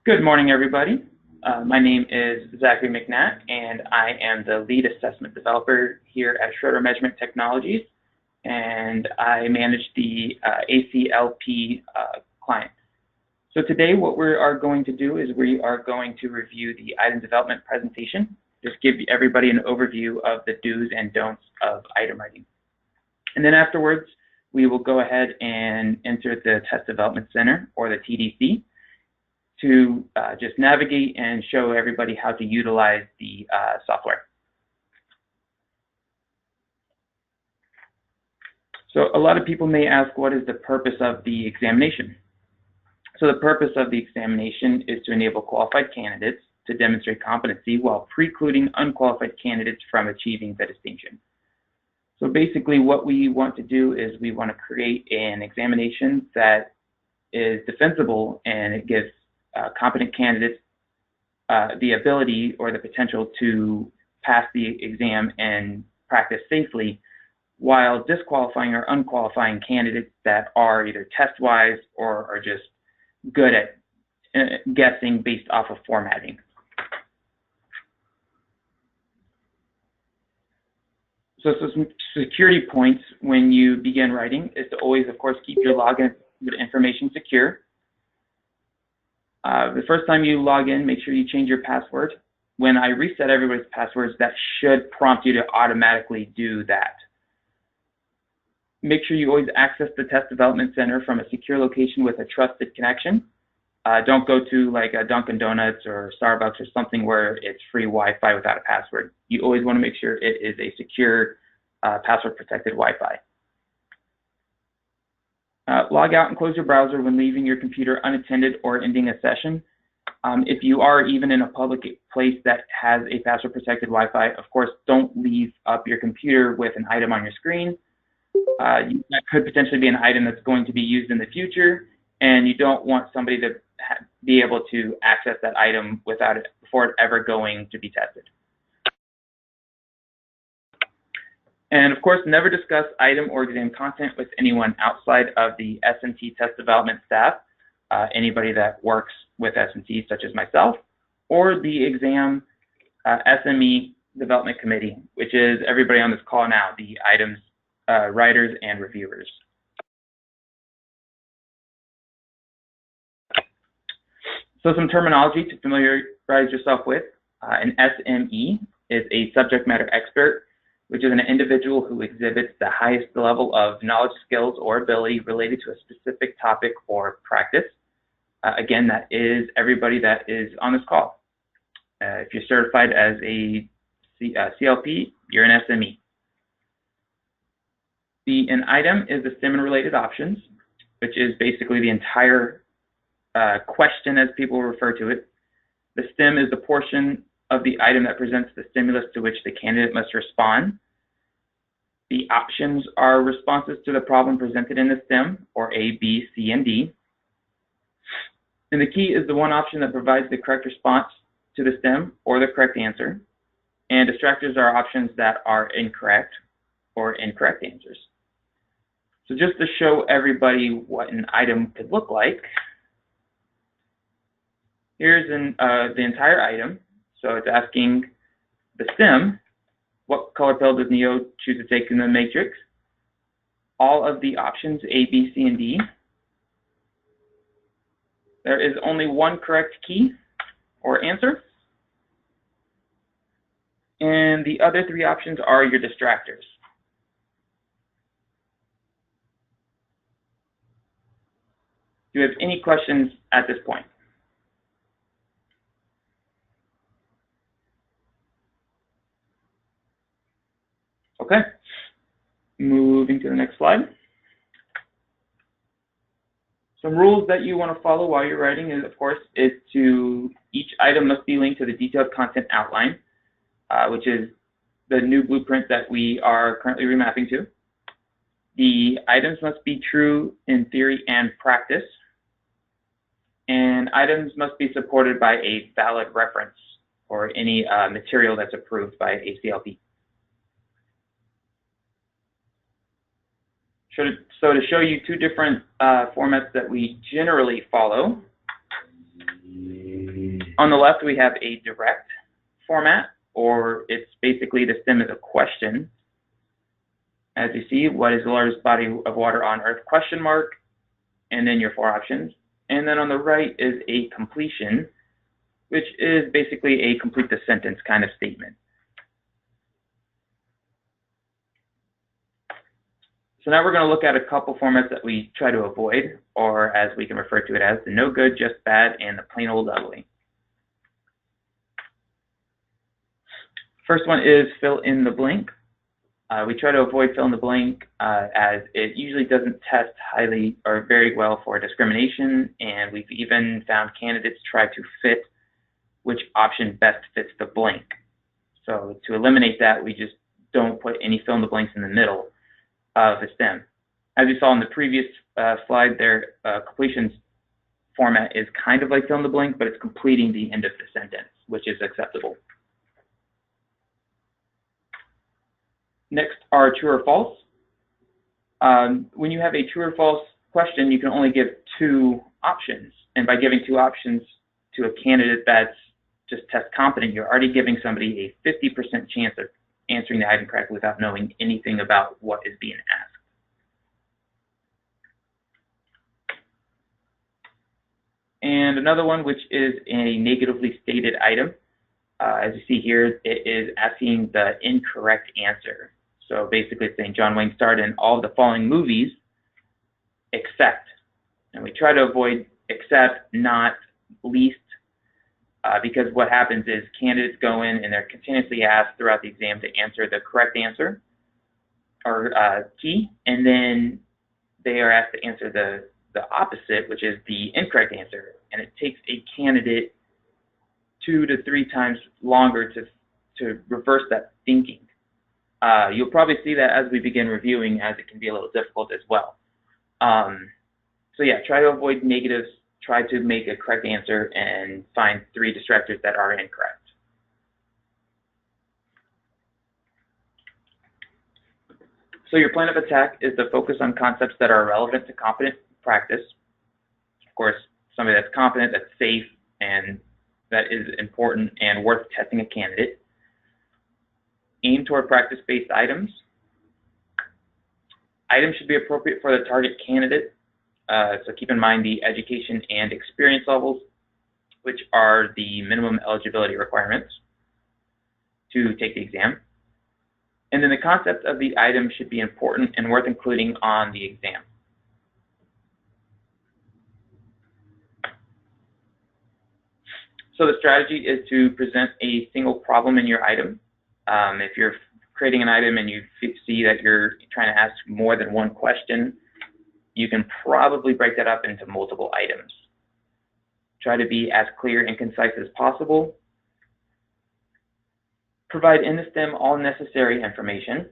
Good morning, everybody. My name is Zachary McNatt, and I am the lead assessment developer here at Schroeder Measurement Technologies, and I manage the ACLP client. So today what we are going to do is we are going to review the item development presentation, just give everybody an overview of the do's and don'ts of item writing. And then afterwards, we will go ahead and enter the Test Development Center, or the TDC, to just navigate and show everybody how to utilize the software. So a lot of people may ask, what is the purpose of the examination? So the purpose of the examination is to enable qualified candidates to demonstrate competency while precluding unqualified candidates from achieving the distinction. So basically what we want to do is we want to create an examination that is defensible, and it gives competent candidates the ability or the potential to pass the exam and practice safely, while disqualifying or unqualifying candidates that are either test-wise or are just good at guessing based off of formatting. So some security points when you begin writing is to always, of course, keep your login information secure. The first time you log in, make sure you change your password. When I reset everybody's passwords, that should prompt you to automatically do that. Make sure you always access the Test Development Center from a secure location with a trusted connection. Don't go to like a Dunkin' Donuts or Starbucks or something where it's free Wi-Fi without a password. You always want to make sure it is a secure, password-protected Wi-Fi. Log out and close your browser when leaving your computer unattended or ending a session. If you are even in a public place that has a password-protected Wi-Fi, of course, don't leave up your computer with an item on your screen. That could potentially be an item that's going to be used in the future, and you don't want somebody to be able to access that item without it before it ever going to be tested. And of course, never discuss item or exam content with anyone outside of the S&T test development staff, anybody that works with S&T, such as myself, or the exam SME development committee, which is everybody on this call now, the items writers and reviewers. So some terminology to familiarize yourself with. An SME is a subject matter expert, which is an individual who exhibits the highest level of knowledge, skills, or ability related to a specific topic or practice. Again, that is everybody that is on this call. If you're certified as a CLP, you're an SME. An item is the STEM and related options, which is basically the entire question, as people refer to it. The STEM is the portion of the item that presents the stimulus to which the candidate must respond. The options are responses to the problem presented in the STEM, or A, B, C, and D. And the key is the one option that provides the correct response to the STEM or the correct answer. And distractors are options that are incorrect or incorrect answers. So just to show everybody what an item could look like, here's the entire item. So it's asking the STEM, what color pill does Neo choose to take in the matrix? All of the options, A, B, C, and D. There is only one correct key or answer. And the other three options are your distractors. Do you have any questions at this point? Okay, moving to the next slide. Some rules that you want to follow while you're writing is, of course, each item must be linked to the detailed content outline, which is the new blueprint that we are currently remapping to. The items must be true in theory and practice, and items must be supported by a valid reference or any material that's approved by ACLP. So to show you two different formats that we generally follow, On the left, we have a direct format, or it's basically the stem is a question. As you see, what is the largest body of water on Earth? Question mark, and then your 4 options. And then on the right is a completion, which is basically a complete the sentence kind of statement. So now we're going to look at a couple formats that we try to avoid, or as we can refer to it as the no good, just bad, and the plain old ugly. First one is fill in the blank. We try to avoid fill in the blank as it usually doesn't test highly or very well for discrimination, and we've even found candidates try to fit which option best fits the blank. So to eliminate that, we just don't put any fill in the blanks in the middle of the stem. As you saw in the previous slide there, completions format is kind of like fill in the blank, but it's completing the end of the sentence, which is acceptable. Next are true or false. When you have a true or false question, you can only give 2 options. And by giving 2 options to a candidate that's just test competent, you're already giving somebody a 50% chance of answering the item correctly without knowing anything about what is being asked. And another one, which is a negatively stated item. As you see here, it is asking the incorrect answer. So basically it's saying John Wayne starred in all of the following movies except. And we try to avoid except, not, least, because what happens is candidates go in and they're continuously asked throughout the exam to answer the correct answer or key, and then they are asked to answer the opposite, which is the incorrect answer. And it takes a candidate 2 to 3 times longer to reverse that thinking. You'll probably see that as we begin reviewing, as it can be a little difficult as well. So yeah, try to avoid negatives, try to make a correct answer, and find 3 distractors that are incorrect. So your plan of attack is to focus on concepts that are relevant to competent practice. Of course, somebody that's competent, that's safe, and that is important and worth testing a candidate. Aim toward practice-based items. Items should be appropriate for the target candidate. So keep in mind the education and experience levels, which are the minimum eligibility requirements to take the exam. And then the concept of the item should be important and worth including on the exam. So the strategy is to present a single problem in your item. If you're creating an item and you see that you're trying to ask more than one question, you can probably break that up into multiple items. Try to be as clear and concise as possible. Provide in the stem all necessary information,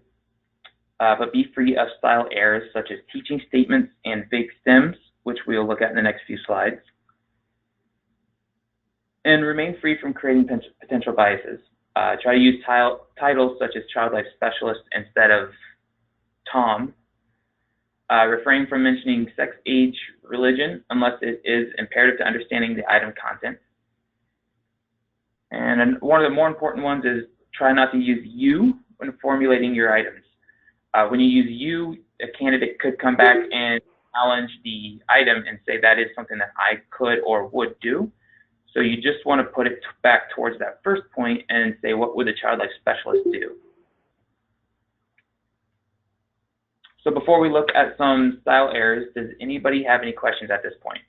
but be free of style errors such as teaching statements and fake stems, which we'll look at in the next few slides. And remain free from creating potential biases. Try to use titles such as child life specialist instead of Tom. Refrain from mentioning sex, age, religion, unless it is imperative to understanding the item content. And one of the more important ones is try not to use you when formulating your items. When you use you, a candidate could come back and challenge the item and say that is something that I could or would do. So you just want to put it back towards that first point and say, what would the child life specialist do? So before we look at some style errors, does anybody have any questions at this point?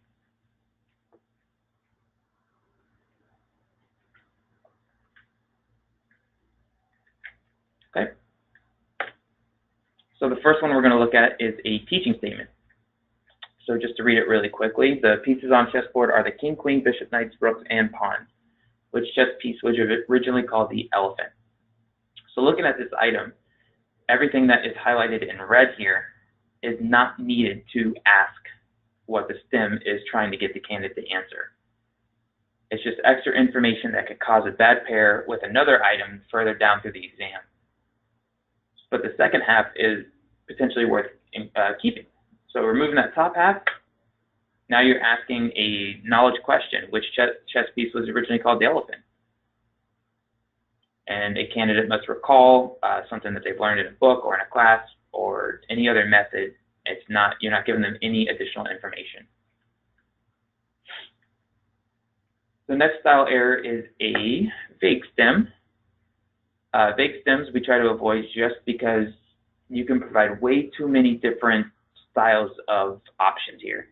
Okay. So the first one we're going to look at is a teaching statement. So just to read it really quickly, the pieces on chessboard are the king, queen, bishop, knights, rooks, and pawn, which chess piece was originally called the elephant. So looking at this item, everything that is highlighted in red here is not needed to ask what the stem is trying to get the candidate to answer. It's just extra information that could cause a bad pair with another item further down through the exam. But the second half is potentially worth keeping. So removing that top half, Now you're asking a knowledge question, which chess piece was originally called the elephant? And a candidate must recall something that they've learned in a book or in a class or any other method. You're not giving them any additional information. The next style error is a vague stem. Vague stems we try to avoid just because you can provide way too many different styles of options here.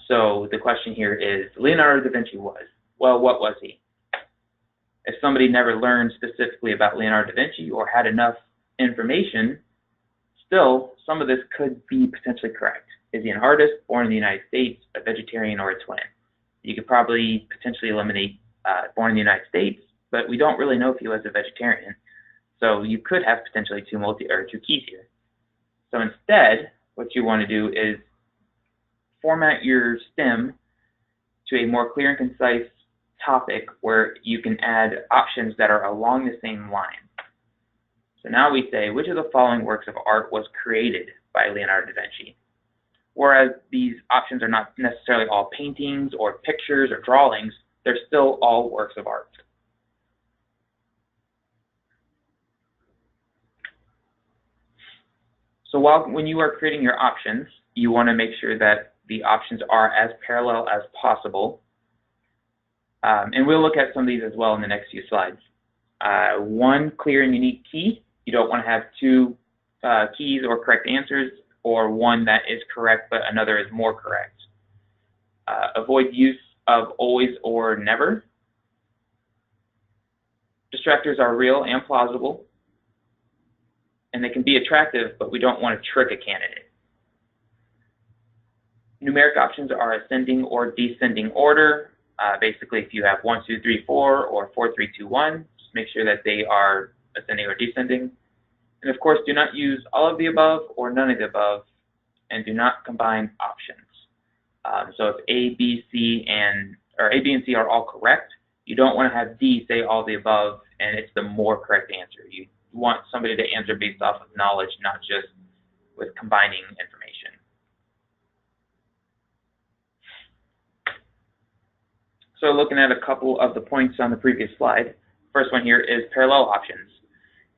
So the question here is, Leonardo da Vinci was. Well, what was he? If somebody never learned specifically about Leonardo da Vinci or had enough information, still, some of this could be potentially correct. Is he an artist, born in the United States, a vegetarian, or a twin? You could probably potentially eliminate born in the United States, but we don't really know if he was a vegetarian. So you could have potentially two keys here. So instead, what you want to do is format your stem to a more clear and concise topic where you can add options that are along the same line. So now we say, which of the following works of art was created by Leonardo da Vinci? Whereas these options are not necessarily all paintings or pictures or drawings, they're still all works of art. So when you are creating your options, you want to make sure that the options are as parallel as possible. And we'll look at some of these as well in the next few slides. One clear and unique key. You don't want to have two keys or correct answers, or one that is correct but another is more correct. Avoid use of always or never. Distractors are real and plausible, and they can be attractive, but we don't want to trick a candidate. Numeric options are ascending or descending order. Basically, if you have 1, 2, 3, 4, or 4, 3, 2, 1, just make sure that they are ascending or descending. And of course, do not use all of the above or none of the above, and do not combine options. So if A, B, A, B, and C are all correct, you don't want to have D say all the above, and it's the more correct answer. You want somebody to answer based off of knowledge, not just with combining information. So looking at a couple of the points on the previous slide, first one here is parallel options.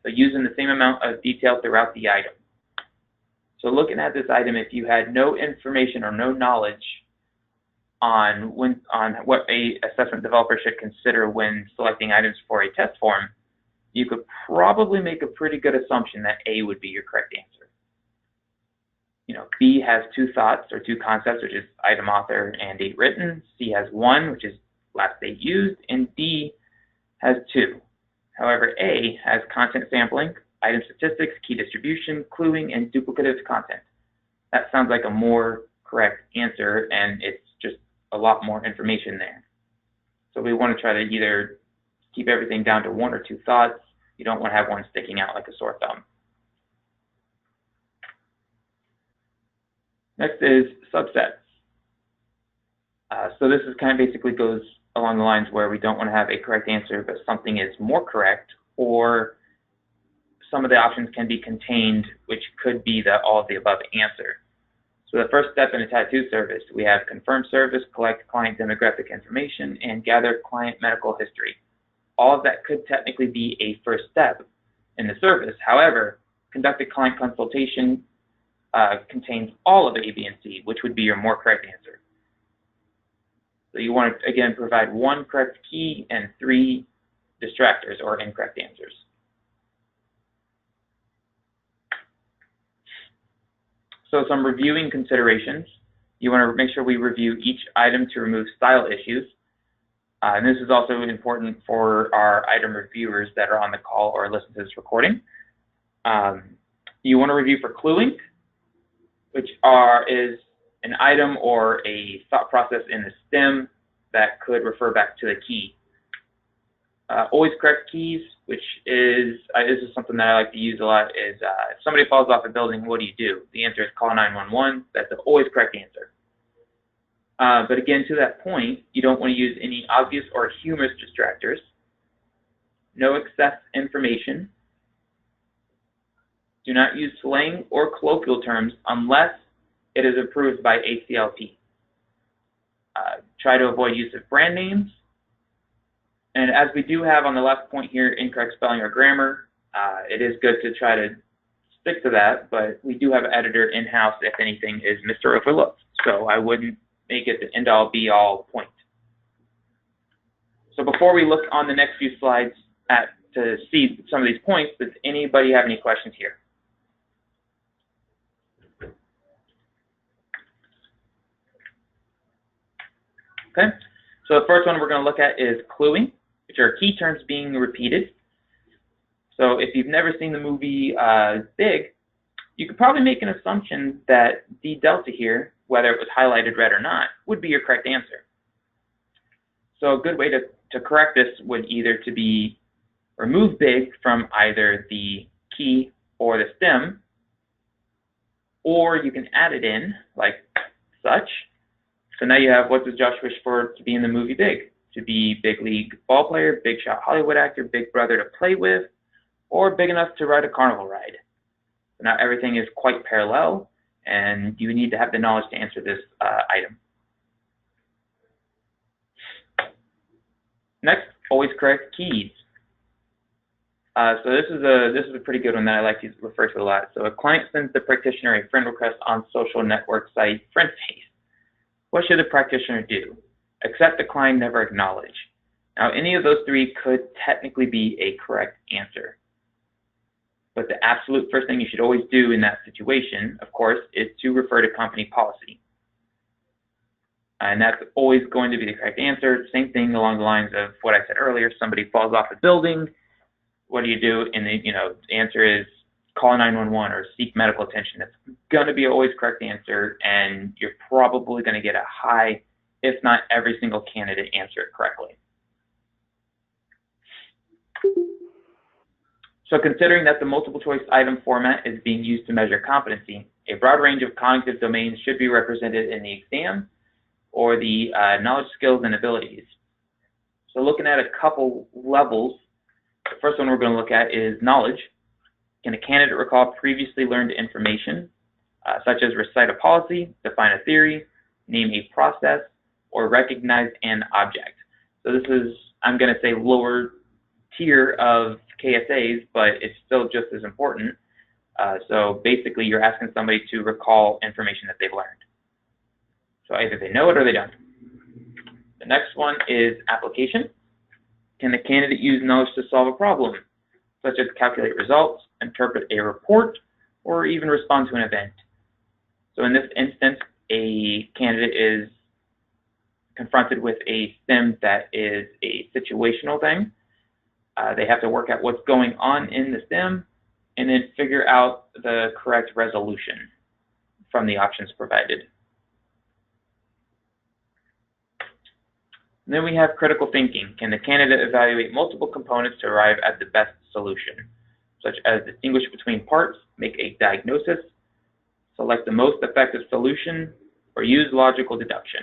So using the same amount of detail throughout the item. So looking at this item, if you had no information or no knowledge on what a assessment developer should consider when selecting items for a test form, you could probably make a pretty good assumption that A would be your correct answer. B has two thoughts or two concepts, which is item author and date written. C has one, which is last date used, and D has two. However, A has content sampling, item statistics, key distribution, cluing, and duplicative content. That sounds like a more correct answer, and it's just a lot more information there. So we want to try to either keep everything down to one or two thoughts. You don't want to have one sticking out like a sore thumb. Next is subsets. So this is kind of basically goes along the lines where we don't want to have a correct answer, but something is more correct, or some of the options can be contained, which could be the all of the above answer. So the first step in a tattoo service, we have confirm service, collect client demographic information, and gather client medical history. All of that could technically be a first step in the service. However, conducted client consultation contains all of A, B, and C, which would be your more correct answer. So you want to, again, provide one correct key and 3 distractors or incorrect answers. So some reviewing considerations. You want to make sure we review each item to remove style issues. And this is also important for our item reviewers that are on the call or listen to this recording. You want to review for cluing, which is an item or a thought process in the stem that could refer back to the key. Always correct keys, which is this is something that I like to use a lot, is if somebody falls off a building, what do? The answer is call 911. That's the always correct answer. But again, to that point, you don't want to use any obvious or humorous distractors. No excess information. Do not use slang or colloquial terms unless it is approved by ACLP. Try to avoid use of brand names. And as we do have on the left point here, incorrect spelling or grammar, it is good to try to stick to that, but we do have an editor in-house if anything is missed or overlooked. So I wouldn't make it the end-all be-all point. So before we look on the next few slides to see some of these points, does anybody have any questions here? Okay, so the first one we're going to look at is cluing, which are key terms being repeated. So if you've never seen the movie Big, you could probably make an assumption that D delta here, whether it was highlighted red or not, would be your correct answer. So a good way to correct this would either to be remove big from either the key or the stem, or you can add it in like such. So now you have, what does Josh wish for to be in the movie Big? To be big league ball player, big shot Hollywood actor, big brother to play with, or big enough to ride a carnival ride. So now everything is quite parallel, and you need to have the knowledge to answer this item. Next, always correct keys. So this is a pretty good one that I like to refer to a lot. So a client sends the practitioner a friend request on social network site FriendFace. What should the practitioner do? Accept, decline, never acknowledge. Now, any of those three could technically be a correct answer. But the absolute first thing you should always do in that situation, of course, is to refer to company policy. And that's always going to be the correct answer. Same thing along the lines of what I said earlier. Somebody falls off a building. What do you do? And the answer is call 911 or seek medical attention. That's going to be always correct answer, and you're probably going to get a high, if not every single candidate answer it correctly. So considering that the multiple choice item format is being used to measure competency, a broad range of cognitive domains should be represented in the exam or the knowledge, skills, and abilities. So looking at a couple levels, the first one we're going to look at is knowledge. Can a candidate recall previously learned information, such as recite a policy, define a theory, name a process, or recognize an object? So this is, I'm going to say, lower tier of KSAs, but it's still just as important. So basically, you're asking somebody to recall information that they've learned. So either they know it or they don't. The next one is application. Can the candidate use knowledge to solve a problem, such as calculate results, interpret a report, or even respond to an event? So in this instance, a candidate is confronted with a STEM that is a situational thing. They have to work out what's going on in the STEM and then figure out the correct resolution from the options provided. And then we have critical thinking. Can the candidate evaluate multiple components to arrive at the best solution, such as distinguish between parts, make a diagnosis, select the most effective solution, or use logical deduction?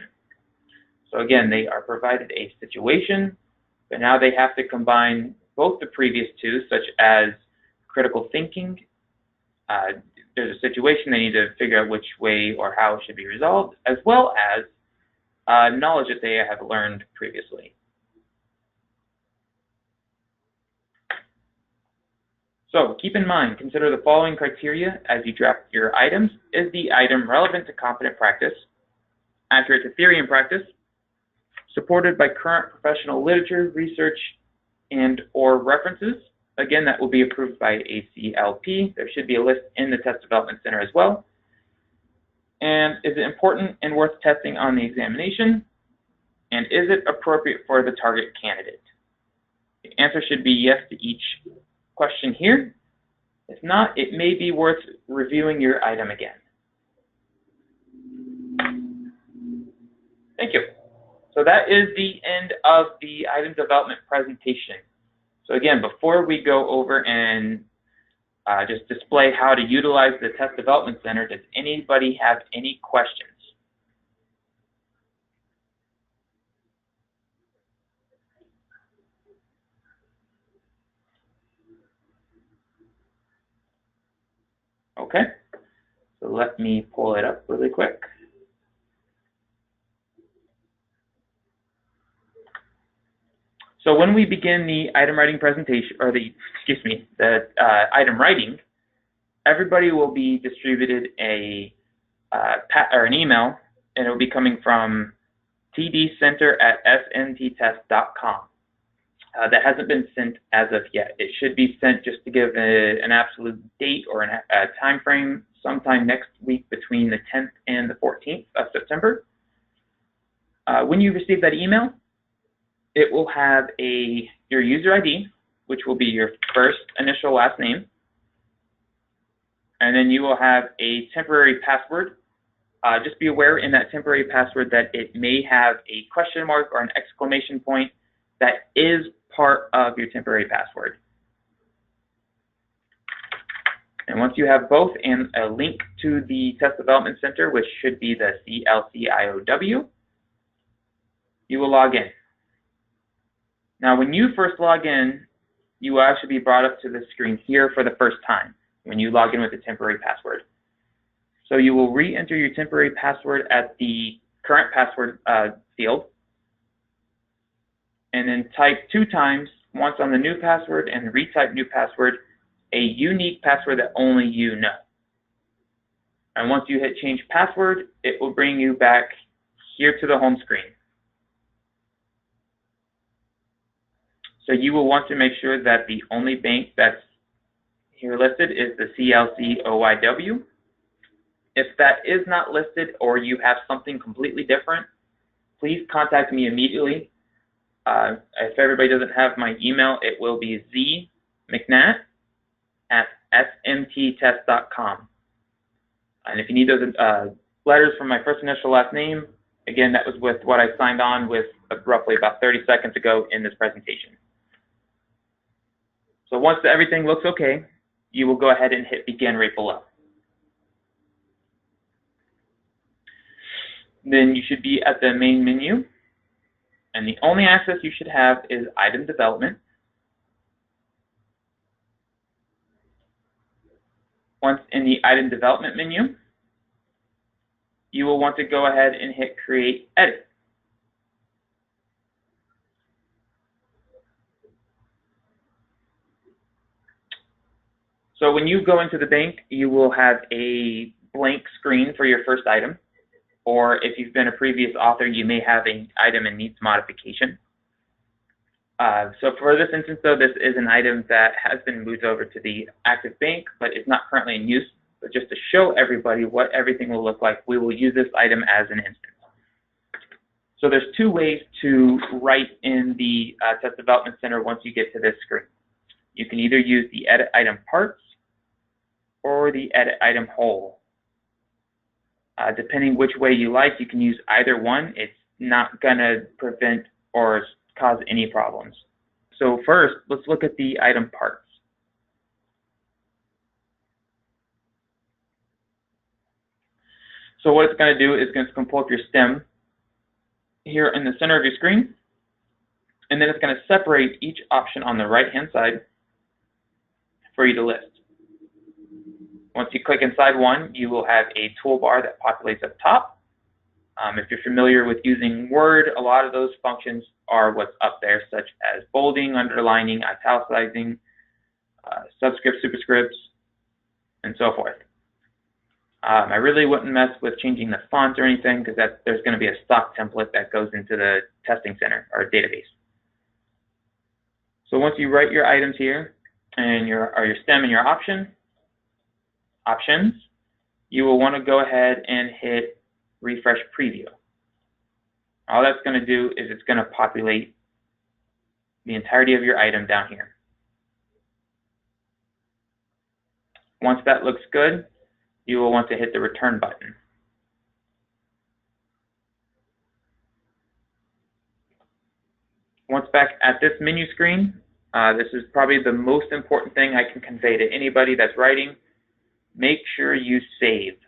So again, they are provided a situation, but now they have to combine both the previous two, such as critical thinking. There's a situation, they need to figure out which way or how it should be resolved, as well as knowledge that they have learned previously. So keep in mind, consider the following criteria as you draft your items. Is the item relevant to competent practice, accurate to theory and practice, supported by current professional literature, research, and or references? Again, that will be approved by ACLP. There should be a list in the Test Development Center as well. And is it important and worth testing on the examination? And is it appropriate for the target candidate? The answer should be yes to each question here. If not, it may be worth reviewing your item again. Thank you. So that is the end of the item development presentation. So again, before we go over and just display how to utilize the Test Development Center, does anybody have any questions? Okay, so let me pull it up really quick. So when we begin the item writing presentation, or the item writing, everybody will be distributed an email, and it will be coming from tdcenter@sntest.com. That hasn't been sent as of yet. It should be sent just to give an absolute date or a time frame sometime next week between the 10th and the 14th of September. When you receive that email, it will have your user ID, which will be your first initial last name, and then you will have a temporary password. Just be aware in that temporary password that it may have a question mark or an exclamation point that is part of your temporary password. And once you have both and a link to the Test Development Center, which should be the CLCIOW, you will log in. Now, when you first log in, you will actually be brought up to the screen here for the first time when you log in with a temporary password. So you will re-enter your temporary password at the current password field, and then type 2 times, once on the new password and retype new password, a unique password that only you know. And once you hit change password, it will bring you back here to the home screen. So you will want to make sure that the only bank that's here listed is the CLCOIW. If that is not listed or you have something completely different, please contact me immediately. If everybody doesn't have my email, it will be zmcnat@smttest.com. And if you need those letters from my first initial last name, again, that was with what I signed on with roughly about 30 seconds ago in this presentation. So once everything looks okay, you will go ahead and hit begin right below. Then you should be at the main menu, and the only access you should have is item development. Once in the item development menu, you will want to go ahead and hit create edit. So when you go into the bank, you will have a blank screen for your first item. Or if you've been a previous author, you may have an item that needs modification. So for this instance, though, this is an item that has been moved over to the active bank, but is not currently in use. But just to show everybody what everything will look like, we will use this item as an instance. So there's 2 ways to write in the Test Development Center once you get to this screen. You can either use the edit item parts or the edit item whole. Depending which way you like, you can use either one. It's not going to prevent or cause any problems. So first, let's look at the item parts. So what it's going to do is it's going to pull up your stem here in the center of your screen, and then it's going to separate each option on the right-hand side for you to list. Once you click inside one, you will have a toolbar that populates up top. If you're familiar with using Word, a lot of those functions are what's up there, such as bolding, underlining, italicizing, subscripts, superscripts, and so forth. I really wouldn't mess with changing the font or anything because there's going to be a stock template that goes into the testing center or database. So once you write your items here and your stem and your options, you will want to go ahead and hit refresh preview. All that's going to do is it's going to populate the entirety of your item down here. Once that looks good, you will want to hit the return button. Once back at this menu screen, this is probably the most important thing I can convey to anybody that's writing. Make sure you save.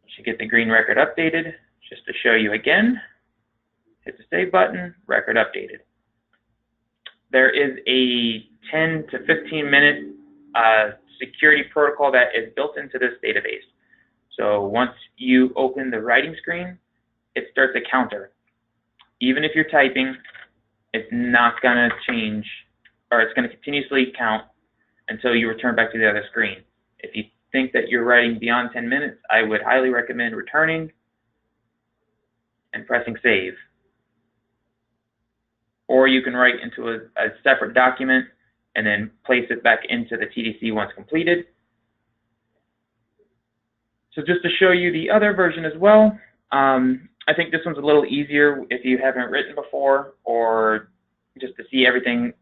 You should get the green record updated. Just to show you again, hit the save button, record updated. There is a 10 to 15 minute security protocol that is built into this database. So once you open the writing screen, it starts a counter. Even if you're typing, it's not going to change, or it's going to continuously count until you return back to the other screen. If you think that you're writing beyond 10 minutes, I would highly recommend returning and pressing save. Or you can write into a separate document and then place it back into the TDC once completed. So just to show you the other version as well, I think this one's a little easier if you haven't written before, or just to see everything,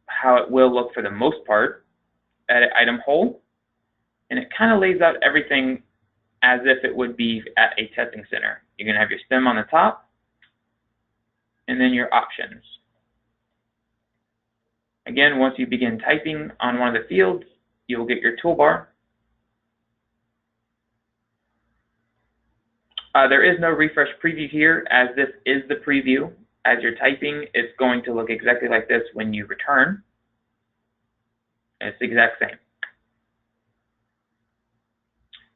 how it will look for the most part at item whole. And it kind of lays out everything as if it would be at a testing center. You're going to have your stem on the top, and then your options. Again, once you begin typing on one of the fields, you'll get your toolbar. There is no refresh preview here, as this is the preview. As you're typing, it's going to look exactly like this when you return. It's the exact same.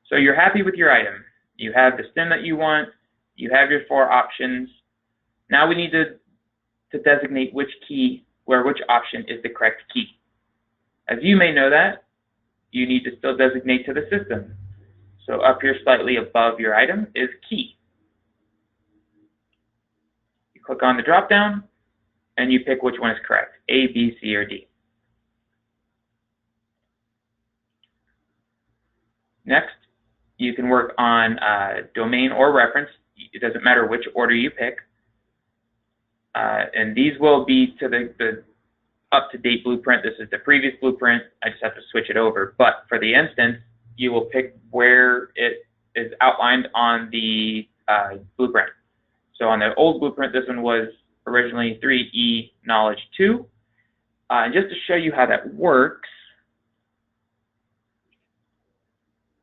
So you're happy with your item. You have the stem that you want. You have your 4 options. Now we need to designate which key, or which option is the correct key. As you may know that, you need to still designate to the system. So up here slightly above your item is key. You click on the drop down and you pick which one is correct, A, B, C, or D. Next, you can work on domain or reference. It doesn't matter which order you pick. And these will be to the up-to-date blueprint. This is the previous blueprint. I just have to switch it over. But for the instance, you will pick where it is outlined on the blueprint. So on the old blueprint, this one was originally 3E Knowledge 2. And just to show you how that works,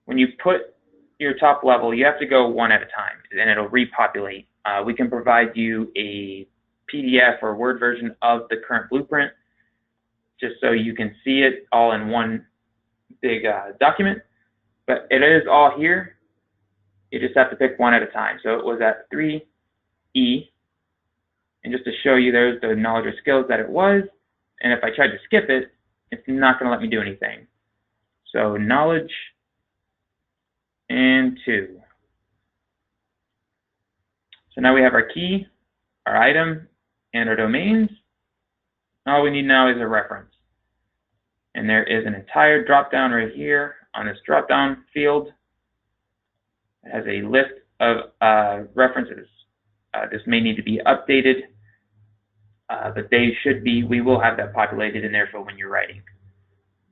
when you put your top level, you have to go one at a time, and it'll repopulate. We can provide you a PDF or Word version of the current blueprint, just so you can see it all in one big document. But it is all here. You just have to pick one at a time. So it was at 3E. And just to show you, there's the knowledge or skills that it was. And if I tried to skip it, it's not going to let me do anything. So knowledge and 2. So now we have our key, our item, and our domains. All we need now is a reference. And there is an entire drop-down right here on this drop-down field. It has a list of references. This may need to be updated, but they should be, we will have that populated in there for when you're writing.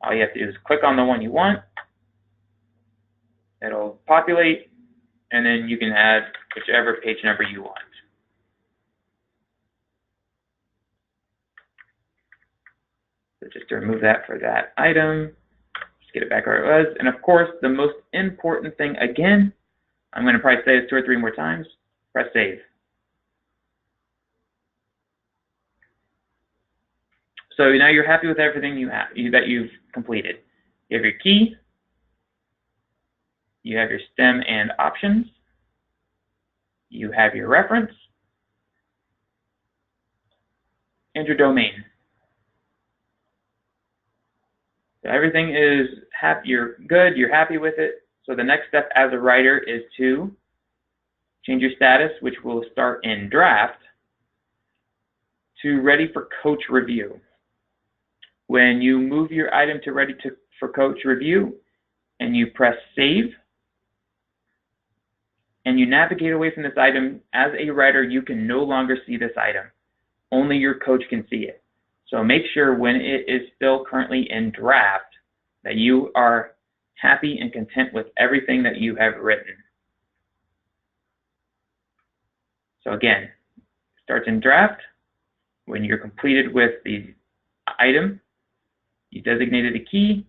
All you have to do is click on the one you want. It'll populate, and then you can add whichever page number you want. So just to remove that for that item, just get it back where it was. And of course, the most important thing, again, I'm going to probably say this 2 or 3 more times, press save. So now you're happy with everything that you've completed. You have your key, you have your stem and options, you have your reference, and your domain. So everything is happy, you're good, you're happy with it. So the next step as a writer is to change your status, which will start in draft, to ready for coach review. When you move your item to ready for coach review and you press save and you navigate away from this item, as a writer, you can no longer see this item. Only your coach can see it. So make sure when it is still currently in draft that you are happy and content with everything that you have written. So again, it starts in draft. When you're completed with the item, you designated a key,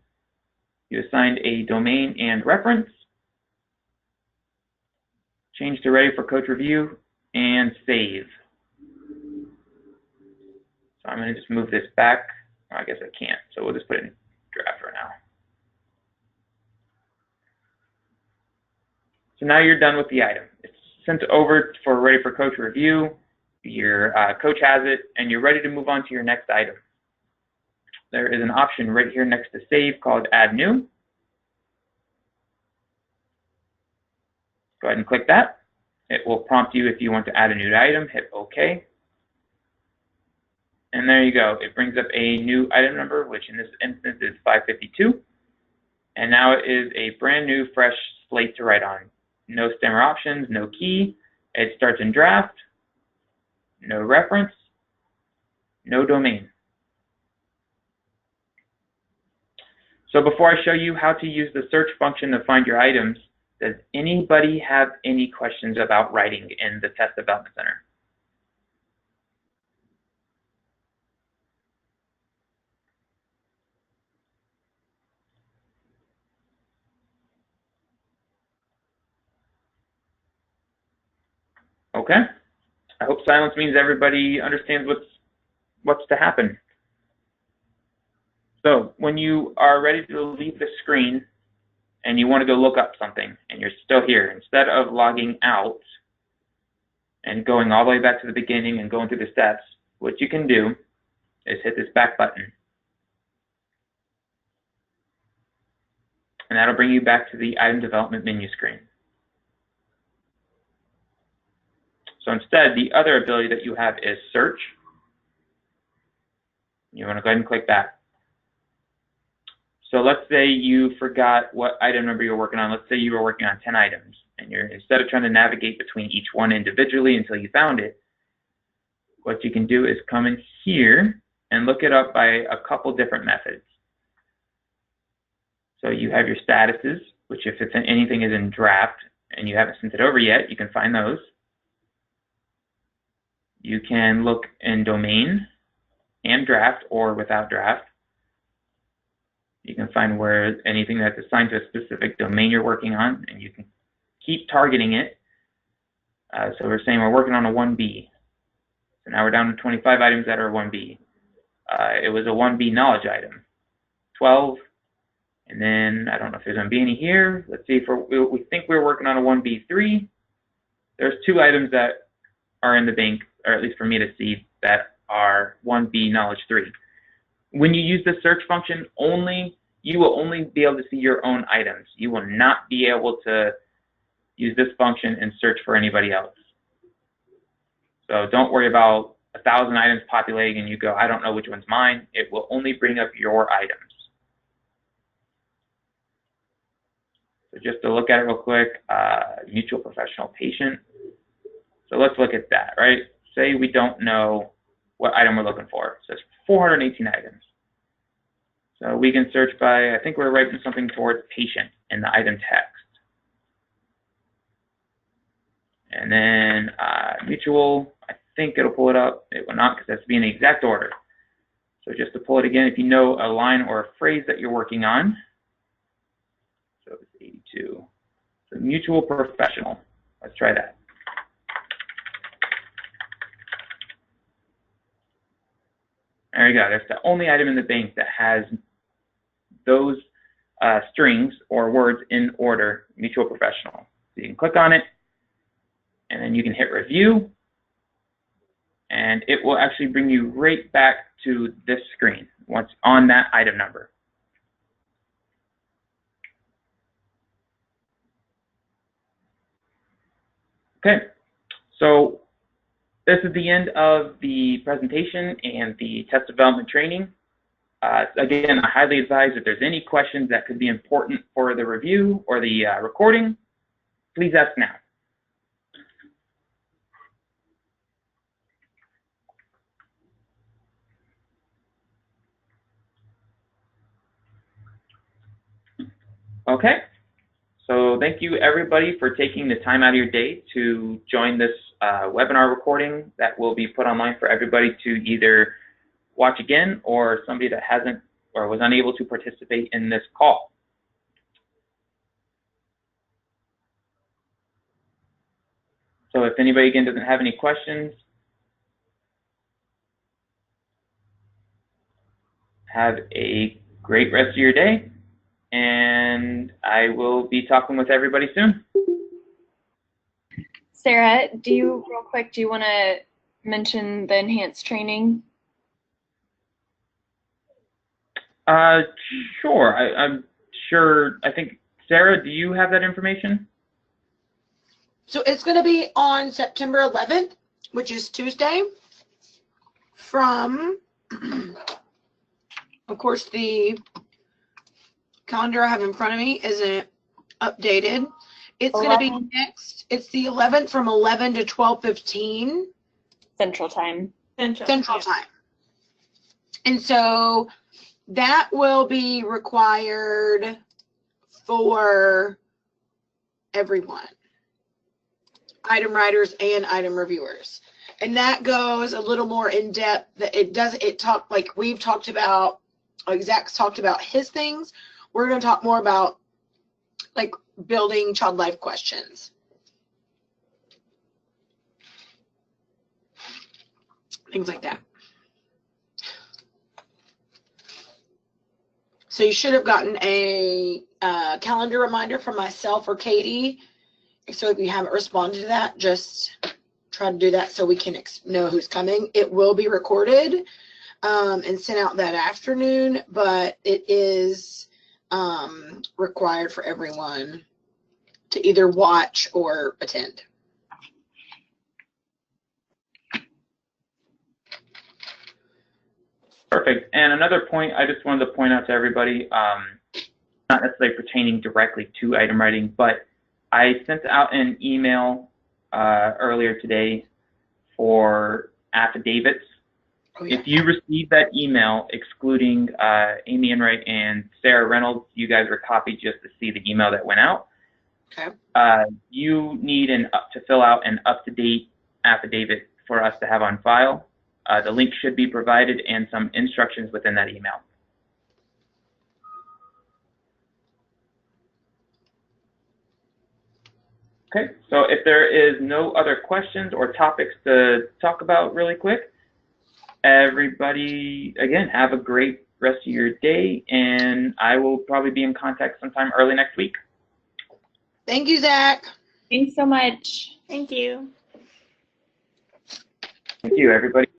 you assigned a domain and reference, change to ready for coach review, and save. So I'm going to just move this back. Well, I guess I can't, so we'll just put it in draft for now. So now you're done with the item. It's sent over for ready for coach review. your coach has it, and you're ready to move on to your next item. There is an option right here next to save called Add New. Go ahead and click that. It will prompt you if you want to add a new item. Hit OK. And there you go. It brings up a new item number, which in this instance is 552. And now it is a brand new, fresh slate to write on. No stemmer options, no key. It starts in draft. No reference. No domain. So before I show you how to use the search function to find your items, does anybody have any questions about writing in the Test Development Center? Okay. I hope silence means everybody understands what's to happen. So when you are ready to leave the screen and you want to go look up something and you're still here, instead of logging out and going all the way back to the beginning and going through the steps, what you can do is hit this back button. And that'll bring you back to the item development menu screen. So instead, the other ability that you have is search. You want to go ahead and click that. So let's say you forgot what item number you're working on. Let's say you were working on 10 items, and instead of trying to navigate between each one individually until you found it, what you can do is come in here and look it up by a couple different methods. So you have your statuses, which if anything is in draft and you haven't sent it over yet, you can find those. You can look in domain and draft or without draft. You can find where anything that's assigned to a specific domain you're working on, and you can keep targeting it. So we're saying we're working on a 1B. So now we're down to 25 items that are 1B. It was a 1B knowledge item, 12. And then I don't know if there's going to be any here. Let's see if we think we're working on a 1B3. There's 2 items that are in the bank, or at least for me to see, that are 1B knowledge 3. When you use the search function, you will only be able to see your own items. You will not be able to use this function and search for anybody else. So don't worry about 1,000 items populating and you go, I don't know which one's mine. It will only bring up your items. So just to look at it real quick, mutual professional patient. So let's look at that, right? Say we don't know what item we're looking for. So it's 418 items. So we can search by, I think we're writing something towards patient in the item text. And then mutual, I think it'll pull it up. It will not, because it has to be in the exact order. So just to pull it again, if you know a line or a phrase that you're working on. So it's 82. So mutual professional. Let's try that. There you go. That's the only item in the bank that has those strings or words in order, mutual professional. So you can click on it, and then you can hit review, and it will actually bring you right back to this screen once on that item number. Okay, so this is the end of the presentation and the test development training. Again, I highly advise if there's any questions that could be important for the review or the recording, please ask now. Okay, so thank you everybody for taking the time out of your day to join this webinar recording that will be put online for everybody to either watch again or somebody that hasn't or was unable to participate in this call. So if anybody again doesn't have any questions, have a great rest of your day, and I will be talking with everybody soon. Sarah, do you want to mention the enhanced training? Sure. I'm sure. I think, Sarah, do you have that information? So it's going to be on September 11th, which is Tuesday, from, of course, the calendar I have in front of me isn't updated. It's going to be next. It's the 11th from 11 to 12:15 Central Time. Central Time. And so that will be required for everyone, item writers and item reviewers. And that goes a little more in depth. Like we've talked about, Zach's talked about his things. We're going to talk more about like building child life questions. Things like that. So you should have gotten a calendar reminder from myself or Katie. So if you haven't responded to that, just try to do that so we can know who's coming. It will be recorded and sent out that afternoon, but it is required for everyone to either watch or attend. Perfect. And another point I just wanted to point out to everybody, not necessarily pertaining directly to item writing, but I sent out an email earlier today for affidavits. Oh, yeah. If you received that email, excluding Amy Enright and Sarah Reynolds, you guys were copied just to see the email that went out. Okay. You need to fill out an up-to-date affidavit for us to have on file. The link should be provided and some instructions within that email. Okay, so if there is no other questions or topics to talk about really quick, everybody, again, have a great rest of your day, and I will probably be in contact sometime early next week. Thank you, Zach. Thanks so much. Thank you. Thank you, everybody.